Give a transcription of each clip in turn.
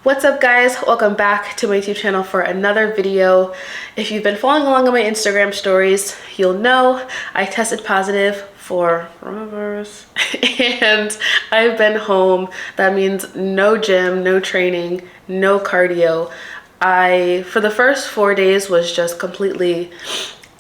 What's up guys, welcome back to my YouTube channel for another video. If you've been following along on my Instagram stories, you'll know I tested positive for coronavirus and I've been home. That means no gym, no training, no cardio. For the first 4 days was just completely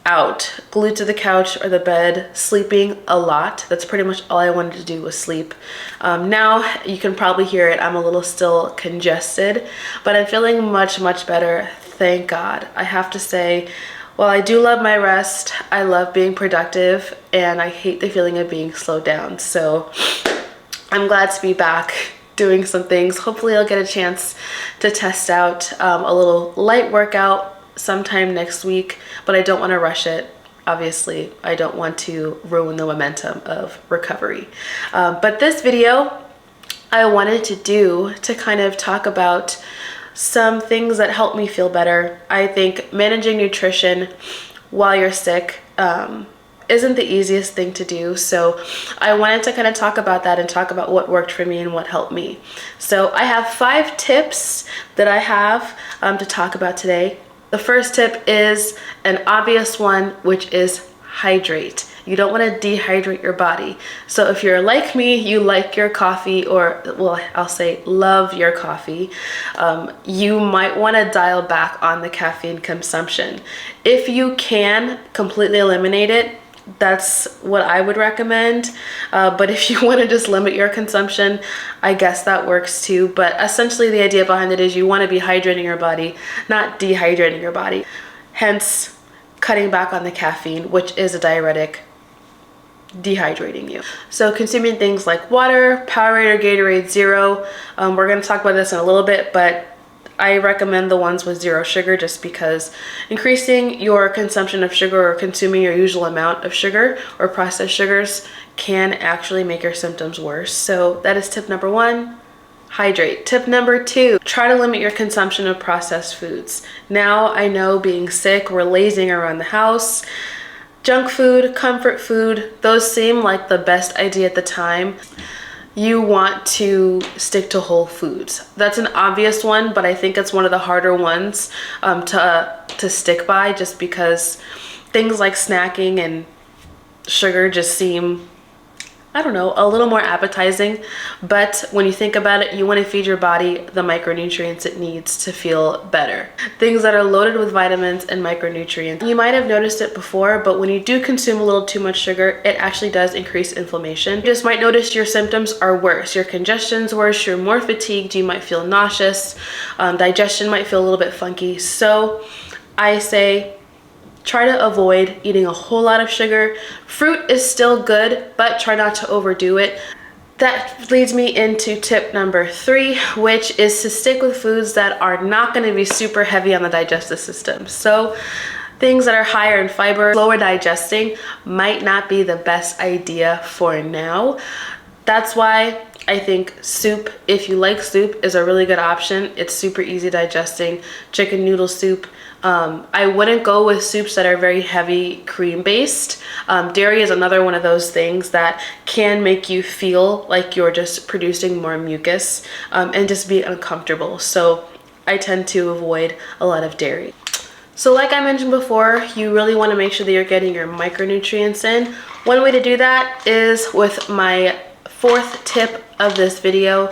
out, glued to the couch or the bed, sleeping a lot. That's pretty much all I wanted to do was sleep. Now you can probably hear it, I'm a little still congested, but I'm feeling much better, thank God. I have to say, while I do love my rest, I love being productive and I hate the feeling of being slowed down. So I'm glad to be back doing some things. Hopefully I'll get a chance to test out a little light workout sometime next week, but I don't want to rush it. Obviously, I don't want to ruin the momentum of recovery. But this video I wanted to do to kind of talk about some things that help me feel better. I think managing nutrition while you're sick isn't the easiest thing to do. So I wanted to kind of talk about that and talk about what worked for me and what helped me. So I have 5 tips that I have to talk about today. The first tip is an obvious one, which is hydrate. You don't want to dehydrate your body. So if you're like me, you like your coffee, or well, I'll say love your coffee, you might want to dial back on the caffeine consumption. If you can completely eliminate it, that's what I would recommend. But if you want to just limit your consumption, I guess that works too. But essentially the idea behind it is you want to be hydrating your body, not dehydrating your body. Hence, cutting back on the caffeine, which is a diuretic, dehydrating you. So consuming things like water, Powerade or Gatorade Zero. We're going to talk about this in a little bit, but I recommend the ones with 0 sugar just because increasing your consumption of sugar or consuming your usual amount of sugar or processed sugars can actually make your symptoms worse. So that is tip number 1, hydrate. Tip number 2, try to limit your consumption of processed foods. Now I know being sick, we're lazing around the house. Junk food, comfort food, those seem like the best idea at the time. You want to stick to whole foods. That's an obvious one, but I think it's one of the harder ones to stick by, just because things like snacking and sugar just seem, I don't know, a little more appetizing. But when you think about it, you want to feed your body the micronutrients it needs to feel better. Things that are loaded with vitamins and micronutrients. You might have noticed it before, but when you do consume a little too much sugar, it actually does increase inflammation. You just might notice your symptoms are worse. Your congestion's worse, you're more fatigued, you might feel nauseous, digestion might feel a little bit funky. So I say, try to avoid eating a whole lot of sugar. Fruit is still good, but try not to overdo it. That leads me into tip number 3, which is to stick with foods that are not going to be super heavy on the digestive system. So things that are higher in fiber, slower digesting, might not be the best idea for now. That's why I think soup, if you like soup, is a really good option. It's super easy digesting. Chicken noodle soup. I wouldn't go with soups that are very heavy cream based. Dairy is another one of those things that can make you feel like you're just producing more mucus and just be uncomfortable. So I tend to avoid a lot of dairy. So like I mentioned before, you really want to make sure that you're getting your micronutrients in. One way to do that is with my 4th tip of this video,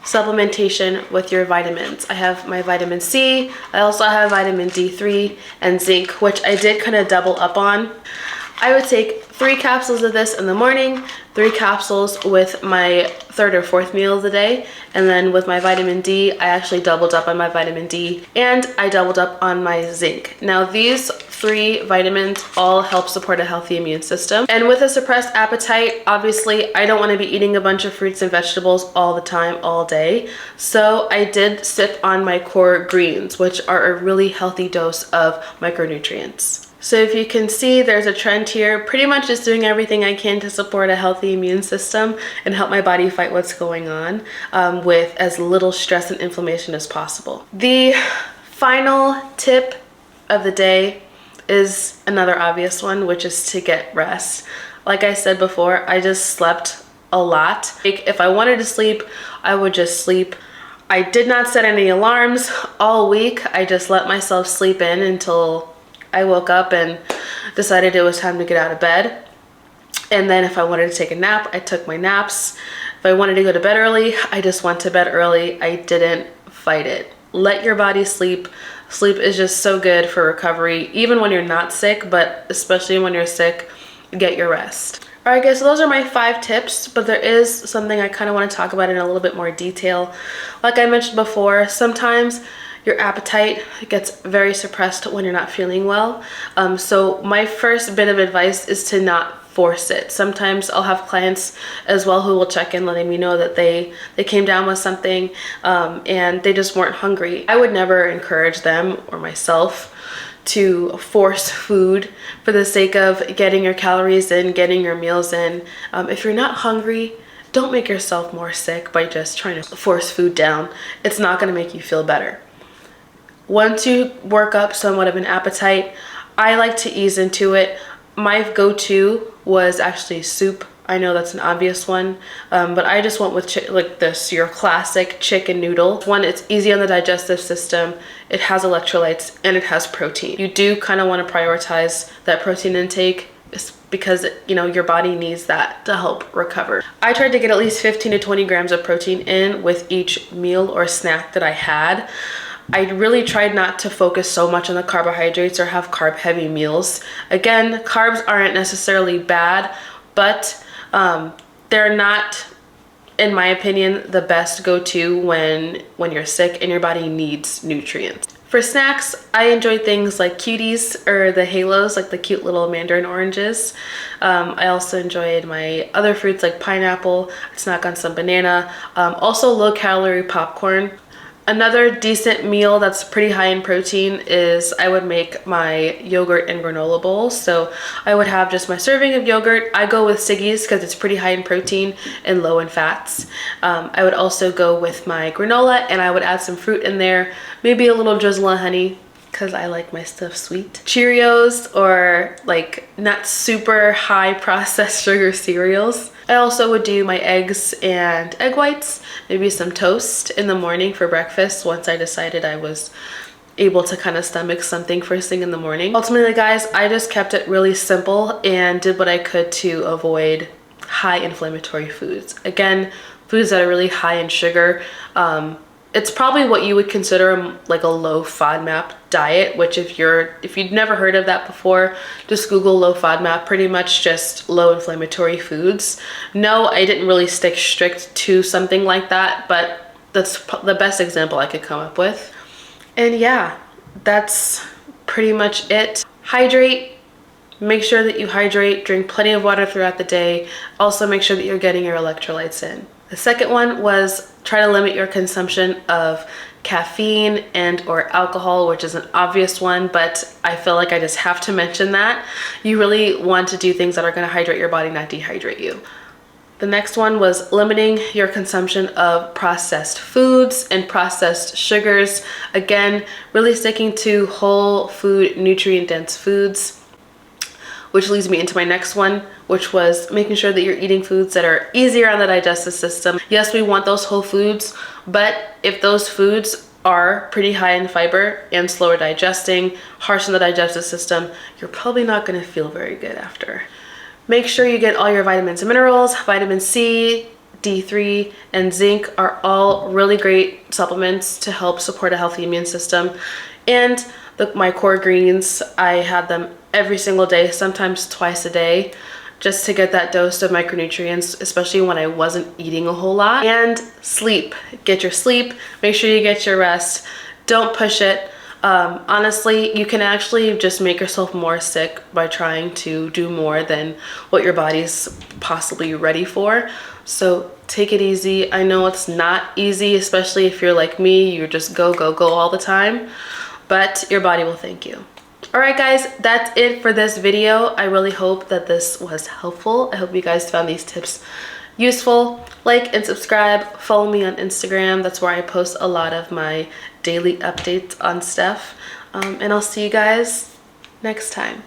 supplementation with your vitamins. I have my vitamin C, I also have vitamin D3 and zinc, which I did kind of double up on. I would take 3 capsules of this in the morning, 3 capsules with my 3rd or 4th meal of the day, and then with my vitamin D, I actually doubled up on my vitamin D and I doubled up on my zinc. Now these 3 vitamins all help support a healthy immune system. And with a suppressed appetite, obviously I don't want to be eating a bunch of fruits and vegetables all the time, all day. So I did sip on my core greens, which are a really healthy dose of micronutrients. So if you can see, there's a trend here, pretty much just doing everything I can to support a healthy immune system and help my body fight what's going on with as little stress and inflammation as possible. The final tip of the day is another obvious one, which is to get rest. Like I said before, I just slept a lot. Like if I wanted to sleep, I would just sleep. I did not set any alarms all week. I just let myself sleep in until I woke up and decided it was time to get out of bed. And then if I wanted to take a nap, I took my naps. If I wanted to go to bed early, I just went to bed early. I didn't fight it. Let your body sleep. Sleep is just so good for recovery, even when you're not sick, but especially when you're sick, get your rest. All right, guys, so those are my 5 tips, but there is something I kind of want to talk about in a little bit more detail. Like I mentioned before, sometimes your appetite gets very suppressed when you're not feeling well. So my first bit of advice is to not force it. Sometimes I'll have clients as well who will check in letting me know that they came down with something and they just weren't hungry. I would never encourage them or myself to force food for the sake of getting your calories in, getting your meals in. If you're not hungry, don't make yourself more sick by just trying to force food down. It's not going to make you feel better. Once you work up somewhat of an appetite, I like to ease into it. My go-to was actually soup. I know that's an obvious one, but I just went with like this, your classic chicken noodle. One, it's easy on the digestive system, it has electrolytes, and it has protein. You do kind of want to prioritize that protein intake because, you know, your body needs that to help recover. I tried to get at least 15 to 20 grams of protein in with each meal or snack that I had. I really tried not to focus so much on the carbohydrates or have carb heavy meals. Again, carbs aren't necessarily bad, but they're not, in my opinion, the best go-to when you're sick and your body needs nutrients. For snacks, I enjoy things like cuties or the halos, like the cute little mandarin oranges. I also enjoyed my other fruits like pineapple. I snack on some banana. Also low-calorie popcorn. Another decent meal that's pretty high in protein is I would make my yogurt and granola bowl. So I would have just my serving of yogurt. I go with Siggi's because it's pretty high in protein and low in fats. I would also go with my granola and I would add some fruit in there, maybe a little drizzle of honey because I like my stuff sweet. Cheerios or like not super high processed sugar cereals. I also would do my eggs and egg whites, maybe some toast in the morning for breakfast once I decided I was able to kind of stomach something first thing in the morning. Ultimately, guys, I just kept it really simple and did what I could to avoid high inflammatory foods. Again, foods that are really high in sugar. It's probably what you would consider like a low FODMAP diet, which if you'd never heard of that before, just Google low FODMAP, pretty much just low inflammatory foods. No, I didn't really stick strict to something like that, but that's the best example I could come up with. And yeah, that's pretty much it. Hydrate. Make sure that you hydrate, drink plenty of water throughout the day. Also make sure that you're getting your electrolytes in. The second one was try to limit your consumption of caffeine and or alcohol, which is an obvious one, but I feel like I just have to mention that. You really want to do things that are going to hydrate your body, not dehydrate you. The next one was limiting your consumption of processed foods and processed sugars. Again, really sticking to whole food, nutrient-dense foods. Which leads me into my next one, which was making sure that you're eating foods that are easier on the digestive system. Yes, we want those whole foods, but if those foods are pretty high in fiber and slower digesting, harsh on the digestive system, you're probably not going to feel very good after. Make sure you get all your vitamins and minerals. Vitamin C, D3, and zinc are all really great supplements to help support a healthy immune system. And my core greens, I had them every single day, sometimes twice a day, just to get that dose of micronutrients, especially when I wasn't eating a whole lot. And sleep. Get your sleep. Make sure you get your rest. Don't push it. Honestly, you can actually just make yourself more sick by trying to do more than what your body's possibly ready for. So take it easy. I know it's not easy, especially if you're like me, you're just go, go, go all the time, but your body will thank you. All right, guys, that's it for this video. I really hope that this was helpful. I hope you guys found these tips useful. Like and subscribe. Follow me on Instagram. That's where I post a lot of my daily updates on stuff. And I'll see you guys next time.